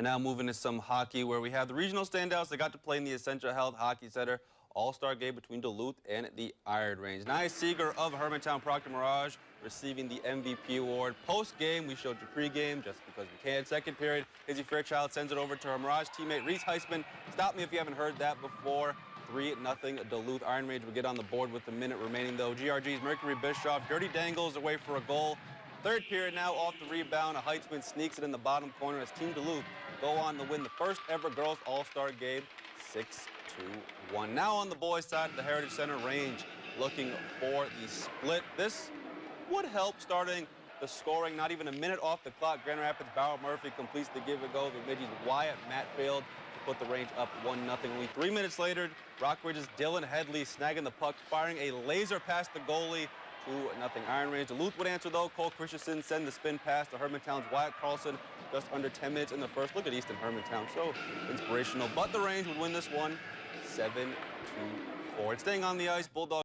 And now moving to some hockey where we have the regional standouts that got to play in the Essentia Health Hockey Center All-Star game between Duluth and the Iron Range. Nia Seeger of Hermantown Proctor Mirage receiving the MVP award. Post-game, we showed you pre-game just because we can. Second period, Izzy Fairchild sends it over to her Mirage teammate Reese Heisman. Stop me if you haven't heard that before. 3-0 Duluth. Iron Range would get on the board with a minute remaining, though. GRG's Mercury Bischoff dirty dangles away for a goal. Third period now, off the rebound, a Heitzman sneaks it in the bottom corner as Team Duluth go on to win the first ever girls All-Star game 6-1. Now on the boys' side of the Heritage Center, Range looking for the split. This would help starting the scoring, not even a minute off the clock. Grand Rapids' Barrow Murphy completes the give-and-go. The Midgie's Wyatt Matfield to put the Range up 1-0. Only 3 minutes later, Rockridge's Dylan Headley snagging the puck, firing a laser past the goalie. 2-0 Iron Range. Duluth would answer, though. Cole Christensen send the spin pass to Hermantown's Wyatt Carlson just under 10 minutes in the first. Look at Easton Hermantown, so inspirational. But the Range would win this one 7-4. And staying on the ice, Bulldogs